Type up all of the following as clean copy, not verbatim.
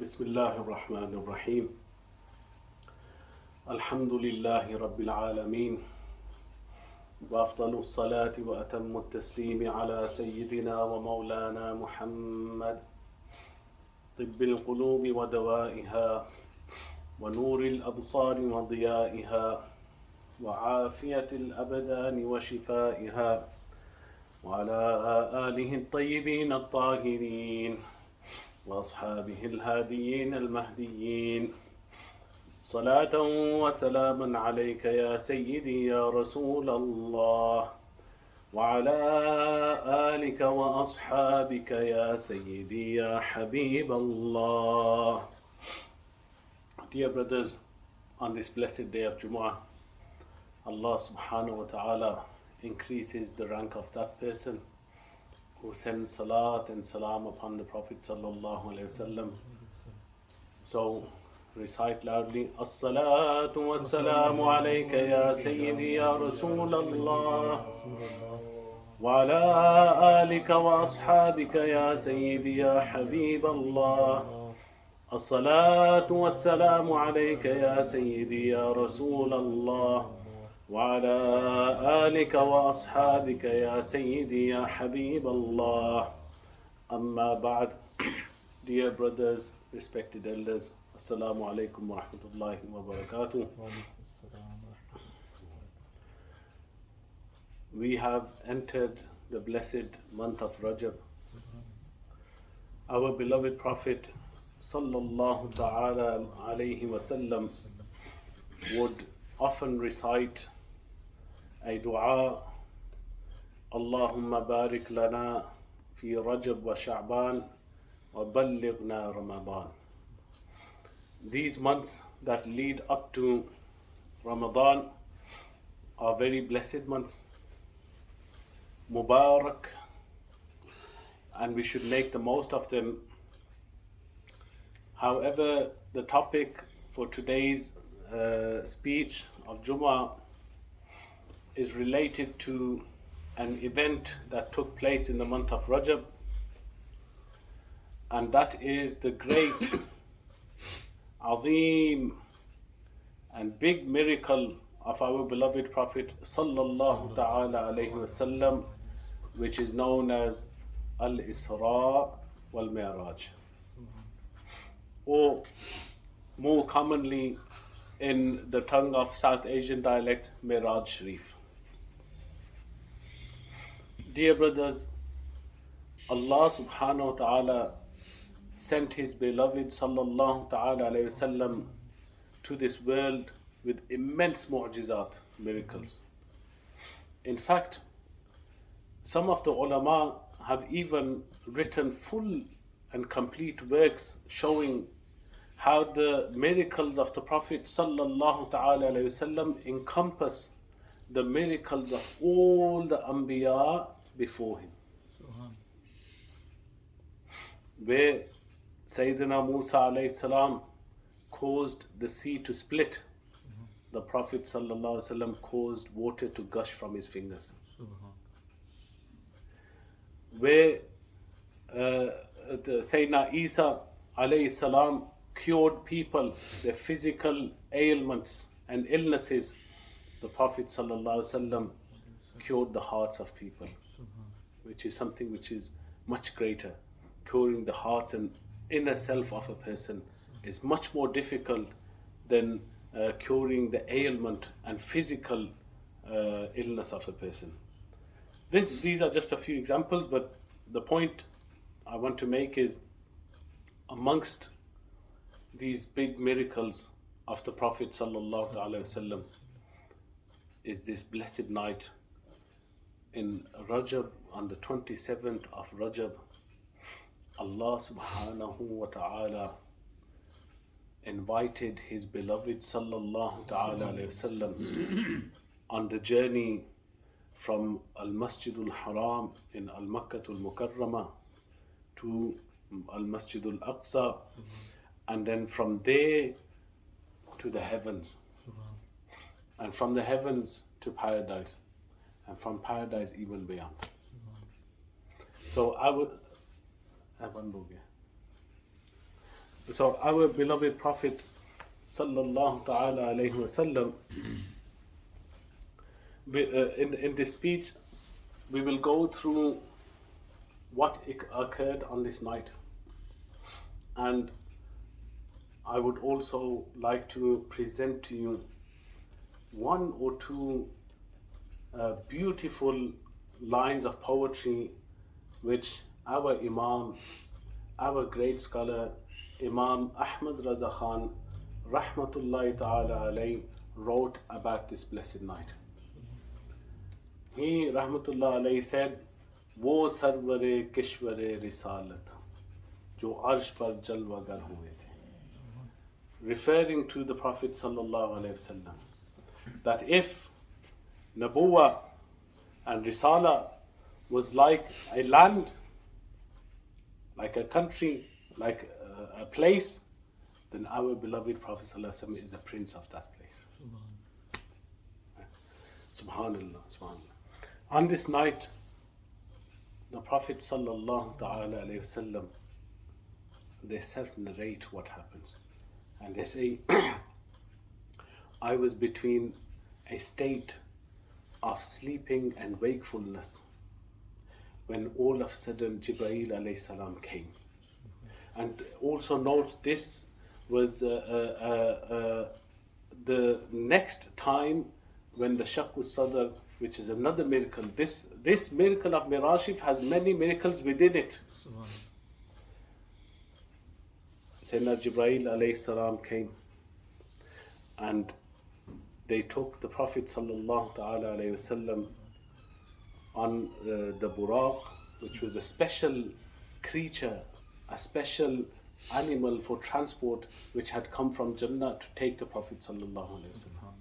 بسم الله الرحمن الرحيم الحمد لله رب العالمين وأفضل الصلاة وأتم التسليم على سيدنا ومولانا محمد طب القلوب ودوائها ونور الأبصار وضيائها وعافية الأبدان وشفائها وعلى آله الطيبين الطاهرين وأصحابه الهاديين المهديين صلاة وسلاما عليك يا سيدي يا رسول الله وعلى آلك وأصحابك يا سيدي يا حبيب الله. Dear brothers, on this blessed day of Jum'ah, Allah subhanahu wa ta'ala increases the rank of that person who sends salat and salam upon the Prophet sallallahu alaihi wasallam. So recite loudly, As-salatu was-salamu alayka ya sayyidi ya Rasul Allah wa ala alika wa ashabika ya sayyidi ya Habib Allah. As-salatu was-salamu alayka ya sayyidi ya Rasul Allah وعلى آلك وأصحابك يا سيدي يا حبيب الله. Amma ba'd. Dear brothers, respected elders, Assalamu alaikum wa rahmatullahi wa barakatuh. We have entered the blessed month of Rajab. Our beloved Prophet sallallahu ta'ala alayhi wa sallam would often recite a dua, Allahumma barik lana fi Rajab wa Sha'ban wa ballighna Ramadan. These months that lead up to Ramadan are very blessed months, Mubarak, and we should make the most of them. However, the topic for today's speech of Jum'ah is related to an event that took place in the month of Rajab, and that is the great, azim, and big miracle of our beloved Prophet sallallahu ta'ala alayhi wasallam, which is known as al-Isra wal-Mi'raj, or more commonly in the tongue of South Asian dialect, Miraj Sharif. Dear brothers, Allah subhanahu wa ta'ala sent His beloved sallallahu ta'ala alayhi wasallam to this world with immense mu'jizat, miracles. In fact, some of the ulama have even written full and complete works showing how the miracles of the Prophet sallallahu ta'ala alayhi wasallam encompass the miracles of all the Anbiya before him. Where Sayyidina Musa alayhi salam caused the sea to split, the Prophet sallallahu alayhi wasallam caused water to gush from his fingers. Where Sayyidina Isa alayhi salam cured people, their physical ailments and illnesses, the Prophet ﷺ cured the hearts of people, which is something which is much greater. Curing the hearts and inner self of a person is much more difficult than curing the ailment and physical illness of a person. These are just a few examples, but the point I want to make is, amongst these big miracles of the Prophet sallallahu alaihi wasallam is this blessed night in Rajab, on the 27th of Rajab. Allah subhanahu wa ta'ala invited His beloved sallallahu alaihi wasallam on the journey from Al-Masjid Al-Haram in Al-Makkah Al-Mukarramah to Al-Masjid Al-Aqsa, and then from there to the heavens, and from the heavens to paradise, and from paradise even beyond. So I would have one book here. So our beloved Prophet sallallahu ta'ala alayhi wasallam, in this speech, we will go through what occurred on this night. And I would also like to present to you one or two beautiful lines of poetry which our Imam, our great scholar, Imam Ahmad Raza Khan, Rahmatullahi Ta'ala Alayhi, wrote about this blessed night. He, Rahmatullah Alayhi, said, वो सरवरे किश्वरे रिसालत जो अर्श पर जलवागर हुए थे, referring to the Prophet sallallahu alaihi wasallam, that if Nabuwa and Risala was like a land, like a country, like a place, then our beloved Prophet sallallahu alaihi wasallam is the prince of that place. Subhanallah, subhanallah. On this night, the Prophet sallallahu ta'ala alayhi wasallam, they self-narrate what happens. And they say, I was between a state of sleeping and wakefulness when all of a sudden Jibreel alayhi salam came. And also note, this was the next time when the Shaqqu Sadr, which is another miracle. This miracle of Miraj has many miracles within it. Sayyidina Jibreel alayhi salam came, and they took the Prophet sallallahu ta'ala alayhi wasallam on the Buraq, which was a special creature, a special animal for transport, which had come from Jannah to take the Prophet sallallahu alayhi wasallam.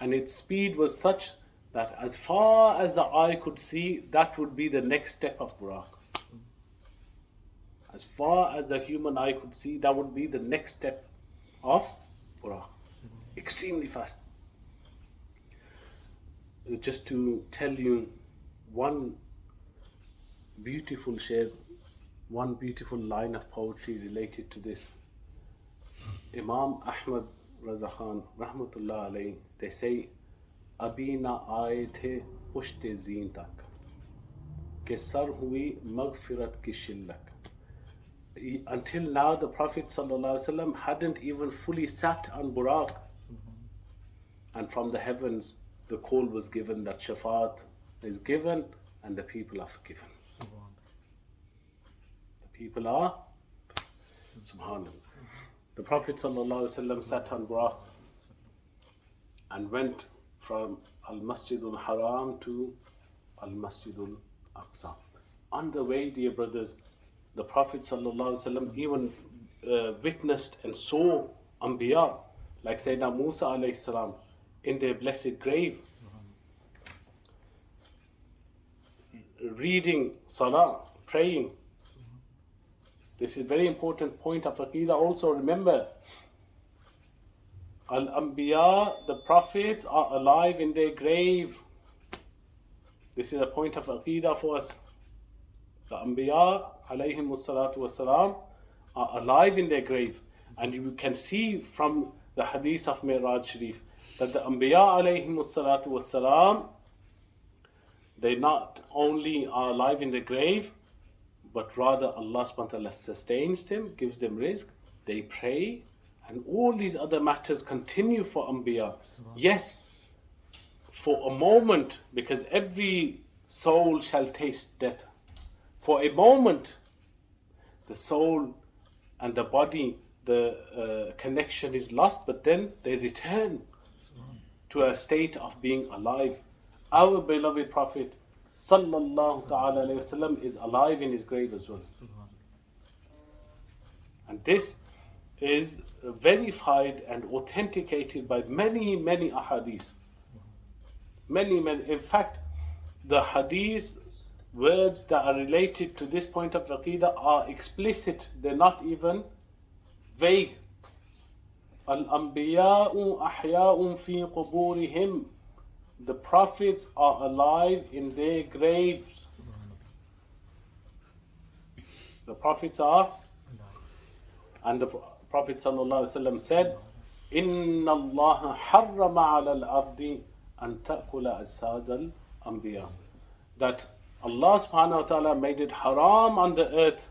And its speed was such that as far as the eye could see, that would be the next step of Buraq. As far as the human eye could see, that would be the next step of Buraq. Extremely fast. Just to tell you one beautiful share, one beautiful line of poetry related to this. Imam Ahmad Raza Khan, Rahmatullah Alayhi, they say, Abhi na aaye the pushte zeen tak, ke sar hui maghfirat ki shillak. Until now, the Prophet ﷺ hadn't even fully sat on Buraq. And from the heavens, the call was given that Shafaat is given and the people are forgiven. The people are, Subhanallah. The Prophet ﷺ sat on Buraq and went from Al-Masjidul Haram to Al-Masjidul Aqsa. On the way, dear brothers, the Prophet ﷺ even witnessed and saw Anbiya, like Sayyidina Musa alayhi salam, in their blessed grave, reading Salah, praying. This is a very important point of Aqidah. Also remember, Al-Anbiya, the prophets, are alive in their grave. This is a point of Aqidah for us. The Anbiya, alayhimus salatu wassalam, are alive in their grave. And you can see from the hadith of Mi'raj Sharif that the Anbiya, alayhimus salatu wassalam, they not only are alive in their grave, but rather Allah subhanahu wa ta'ala sustains them, gives them rizq, they pray, and all these other matters continue for Anbiya. Yes, for a moment, because every soul shall taste death. For a moment, the soul and the body, the connection is lost, but then they return to a state of being alive. Our beloved Prophet sallallahu ta'ala alayhi wasallam is alive in his grave as well. And this is verified and authenticated by many, many ahadith. Many. In fact, the hadith words that are related to this point of Aqidah are explicit. They're not even vague. Al-Anbiya'u ahya'un fi quburihim. The prophets are alive in their graves. The prophets are, and Prophet ﷺ said, إِنَّ اللَّهَ حَرَّمَ عَلَى الْأَرْضِ أَن تَأْكُلَ أَجْسَادَ الْأَنْبِيَاءِ. That Allah subhanahu wa ta'ala made it haram on the earth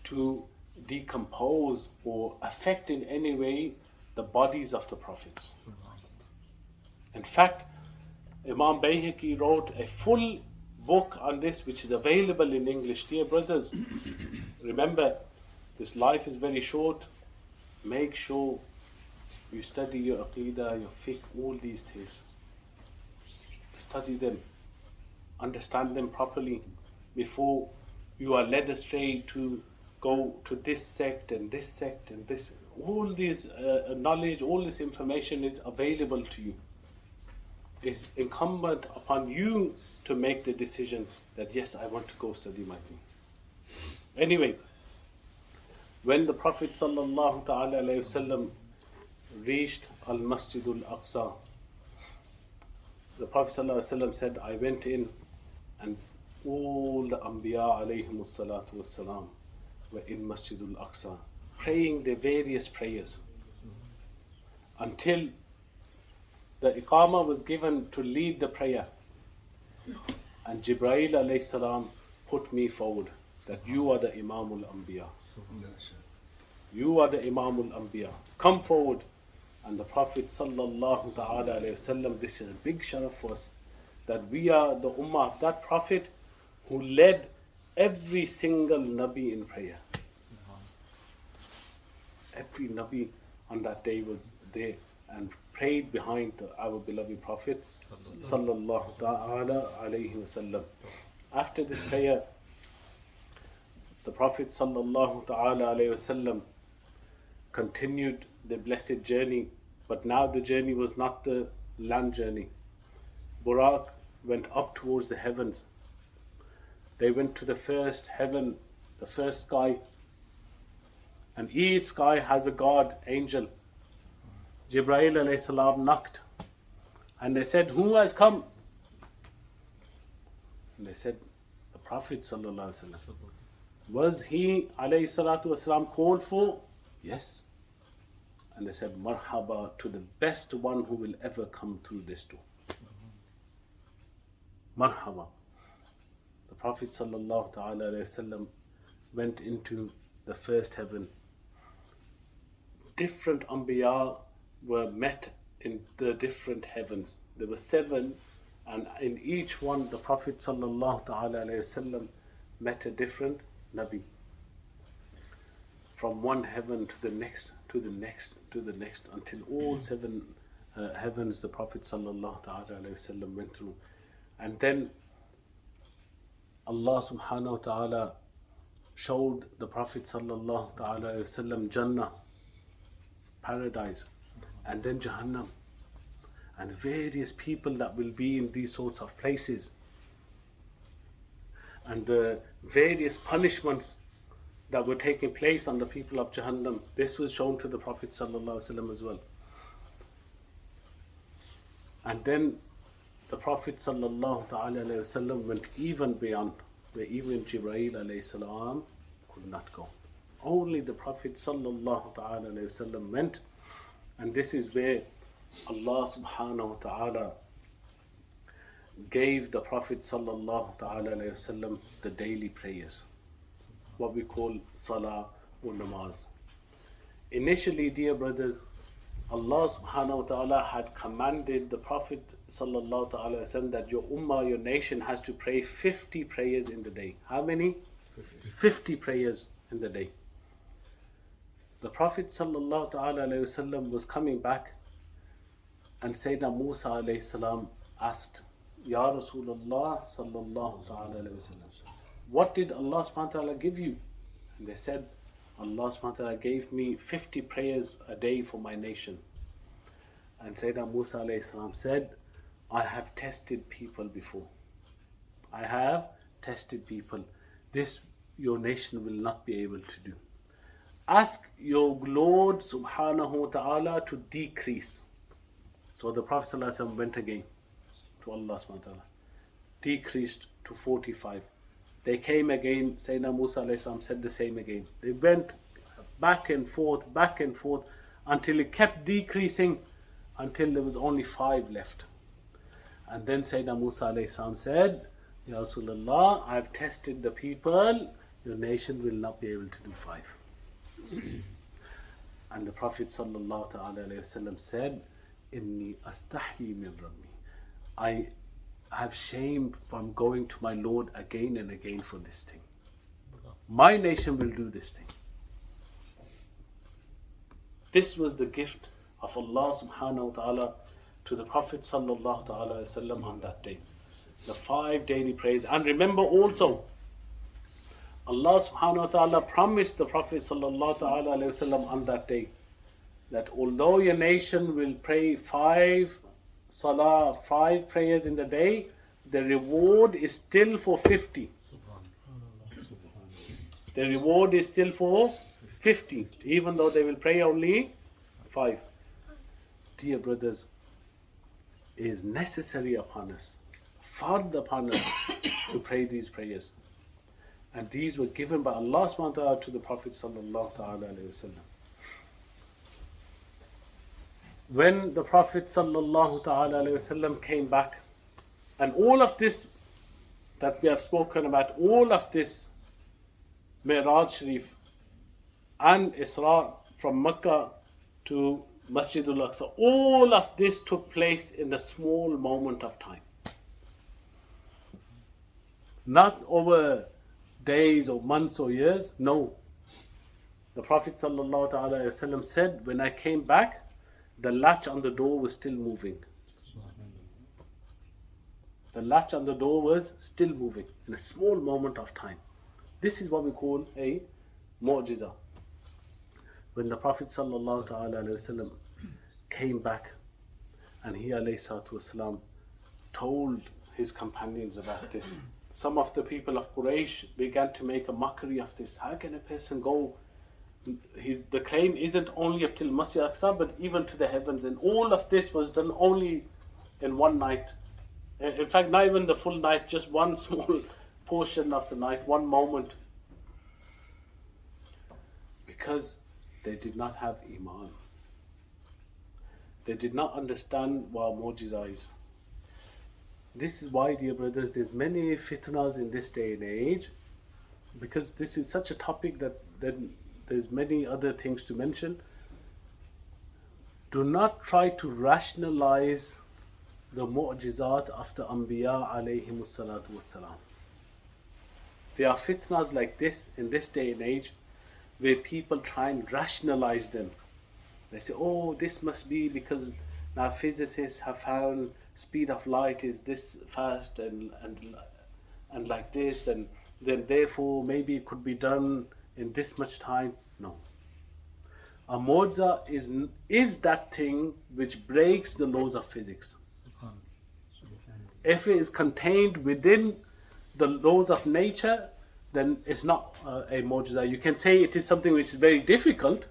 to decompose or affect in any way the bodies of the prophets. In fact, Imam Bayhaqi wrote a full book on this, which is available in English. Dear brothers, remember, this life is very short. Make sure you study your aqidah, your fiqh, all these things. Study them, understand them properly before you are led astray to go to this sect and this sect and this. All this knowledge, all this information is available to you. It's incumbent upon you to make the decision that yes, I want to go study my thing. Anyway, when the Prophet sallallahu ta'ala alayhi wasallam reached Al-Masjid Al-Aqsa, the Prophet sallallahu alayhi wasallam said, I went in and all the Anbiya alayhimus salatu wassalam were in Masjid Al-Aqsa praying their various prayers until the Iqamah was given to lead the prayer. And Jibreel alayhi salam put me forward that you are the Imamul Anbiya. You are the Imamul Anbiya. Come forward. And the Prophet sallallahu ta'ala alayhi wasallam, this is a big sharaf for us, that we are the ummah of that Prophet who led every single Nabi in prayer. Every Nabi on that day was there and prayed behind our beloved Prophet sallallahu ta'ala alayhi wasallam. After this prayer, the Prophet sallallahu ta'ala alayhi wasallam continued the blessed journey, but now the journey was not the land journey. Buraq went up towards the heavens. They went to the first heaven, the first sky, and each sky has a guard, angel. Jibreel alayhi salam knocked and they said, who has come? And they said, the Prophet sallallahu alaihi wasallam. Was he alayhi salatu wasalam called for? Yes. And they said, marhaba to the best one who will ever come through this door. Marhaba. The Prophet sallallahu ta'ala alayhi wasallam went into the first heaven. Different Anbiya were met in the different heavens. There were 7, and in each one the Prophet sallallahu ta'ala alayhi wasallam met a different Nabi. From one heaven to the next, to the next, to the next, until all 7 heavens the Prophet sallallahu ta'ala alayhi wasallam went through. And then Allah subhanahu wa ta'ala showed the Prophet sallallahu ta'ala alayhi wasallam Jannah, paradise, and then Jahannam, and various people that will be in these sorts of places, and the various punishments that were taking place on the people of Jahannam. This was shown to the Prophet ﷺ as well. And then the Prophet ﷺ went even beyond, where even Jibreel ﷺ could not go. Only the Prophet ﷺ went, and this is where Allah subhanahu wa ta'ala gave the Prophet ﷺ the daily prayers, what we call salah or namaz. Initially, dear brothers, Allah subhanahu wa ta'ala had commanded the Prophet sallallahu ta'ala wasallam that your ummah, your nation has to pray 50 prayers in the day. How many? 50 prayers in the day. The Prophet sallallahu ta'ala wasallam was coming back, and Sayyidina Musa alayhi salam asked, Ya Rasulullah sallallahu ta'ala wasallam, what did Allah subhanahu wa ta'ala give you? And they said, Allah subhanahu wa ta'ala gave me 50 prayers a day for my nation. And Sayyidina Musa alayhi salam said, I have tested people before. I have tested people. This your nation will not be able to do. Ask your Lord subhanahu wa ta'ala to decrease. So the Prophet sallallahu alaihi wasallam went again to Allah subhanahu wa ta'ala. Decreased to 45. They came again, Sayyidina Musa alayhi salam said the same again. They went back and forth, until it kept decreasing until there was only 5 left. And then Sayyidina Musa alayhi salam said, Ya Rasulullah, I've tested the people, your nation will not be able to do 5. And the Prophet sallallahu ta'ala alayhi wasallam said, Inni astahyi min Rabbi. I have shame from going to my Lord again and again for this thing. My nation will do this thing. This was the gift of Allah subhanahu wa ta'ala to the Prophet sallallahu ta'ala alayhi wasallam on that day. The 5 daily prayers. And remember also, Allah subhanahu wa ta'ala promised the Prophet sallallahu ta'ala alayhi wasallam on that day that although your nation will pray 5 prayers in the day, the reward is still for 50. The reward is still for 50, even though they will pray only 5. Dear brothers, it is necessary upon us, fard upon us, to pray these prayers. And these were given by Allah subhanahu wa ta'ala to the Prophet sallallahu ta'ala alayhi wasallam. When the Prophet sallallahu ta'ala alayhi wasallam came back, and all of this that we have spoken about, all of this Mi'raj Sharif and Isra from Mecca to Masjid al-Aqsa, all of this took place in a small moment of time. Not over days or months or years, no. The Prophet sallallahu ta'ala alayhi wasallam said, when I came back, the latch on the door was still moving. The latch on the door was still moving in a small moment of time. This is what we call a mu'jiza. When the Prophet sallallahu ta'ala alayhi wasallam came back, and he alayhi salatu wasalam told his companions about this, some of the people of Quraysh began to make a mockery of this. How can a person go? The claim isn't only up till Masjid al-Aqsa, but even to the heavens. And all of this was done only in one night. In fact, not even the full night, just one small portion of the night, one moment. Because they did not have Iman. They did not understand what mu'jiza is. This is why, dear brothers, there's many fitnas in this day and age, because this is such a topic that there's many other things to mention. Do not try to rationalize the mu'jizat of the Anbiya alayhimus salatu wassalam. There are fitnas like this in this day and age where people try and rationalize them. They say, oh, this must be because now physicists have found speed of light is this fast and like this, and then therefore maybe it could be done in this much time. No. A mu'jiza is that thing which breaks the laws of physics. If it is contained within the laws of nature, then it's not a mu'jiza. You can say it is something which is very difficult,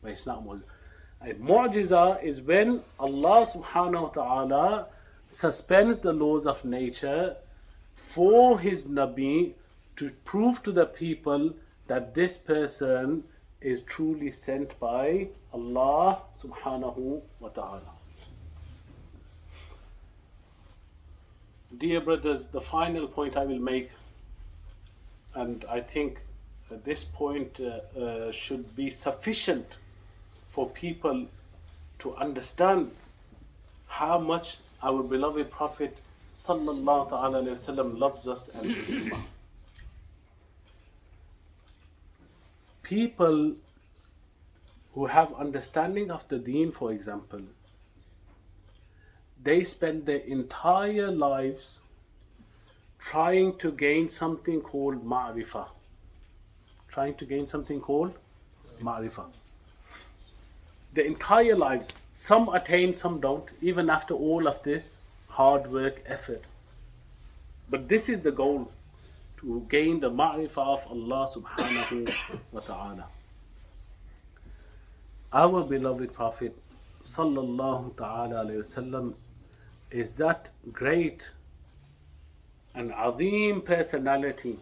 but it's not mu'jiza. A mu'jiza is when Allah subhanahu wa ta'ala suspends the laws of nature for His Nabi to prove to the people that this person is truly sent by Allah subhanahu wa ta'ala. Dear brothers, the final point I will make, and I think this point should be sufficient for people to understand how much our beloved Prophet sallallahu ta'ala alayhi wasallam loves us and his ummah. People who have understanding of the deen, for example, they spend their entire lives trying to gain something called ma'rifah. Trying to gain something called ma'rifah. The entire lives. Some attain, some don't, even after all of this hard work, effort. But this is the goal, to gain the ma'rifah of Allah subhanahu wa ta'ala. Our beloved Prophet sallallahu ta'ala alayhi wasallam is that great and azim personality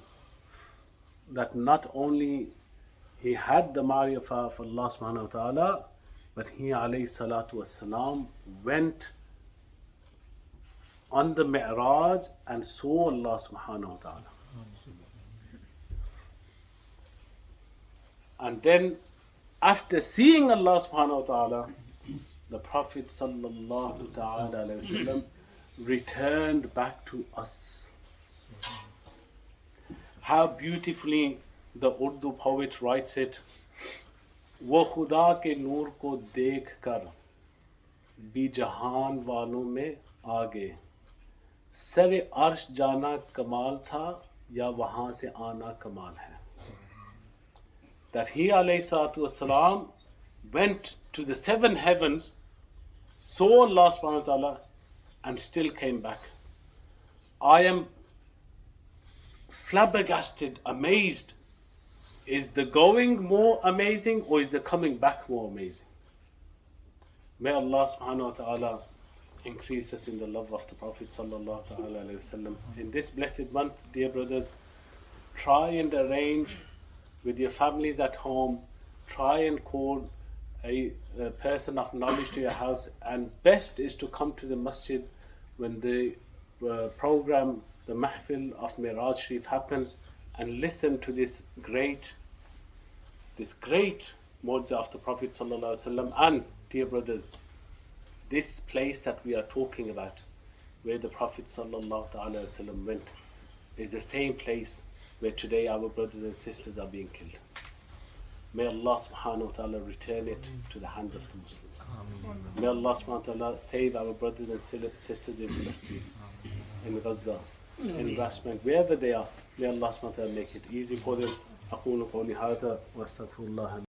that not only he had the ma'rifah of Allah subhanahu wa ta'ala, but he alayhi salatu wassalam went on the Mi'raj and saw Allah subhanahu wa ta'ala. And then after seeing Allah subhanahu wa ta'ala, the Prophet sallallahu ta'ala alayhi wasallam returned back to us. How beautifully the Urdu poet writes it. वो खुदा के नूर को देख कर भी जहान वालों में आ गए, सरे अर्श जाना कमाल था या वहाँ से आना कमाल है. That he alayhi salatu wasalam went to the 7 heavens, saw Allah subhanahu wa ta'ala, and still came back. I am flabbergasted, amazed. Is the going more amazing or is the coming back more amazing? May Allah subhanahu wa ta'ala increase us in the love of the Prophet sallallahu ta'ala alayhi wasallam. In this blessed month, dear brothers, try and arrange with your families at home, try and call a person of knowledge to your house, and best is to come to the masjid when the program, the mahfil of Miraj Sharif happens, and listen to this great mu'jiza of the Prophet sallallahu alaihi wasallam. And dear brothers, this place that we are talking about, where the Prophet sallallahu alaihi wasallam went, is the same place where today our brothers and sisters are being killed. May Allah subhanahu wa ta'ala return it to the hands of the Muslims. May Allah subhanahu wa ta'ala save our brothers and sisters in Palestine, in Gaza, in Westbank, wherever they are. May Allah subhanahu wa ta'ala make it easy for them. أقول قولي هذا وأستغفر الله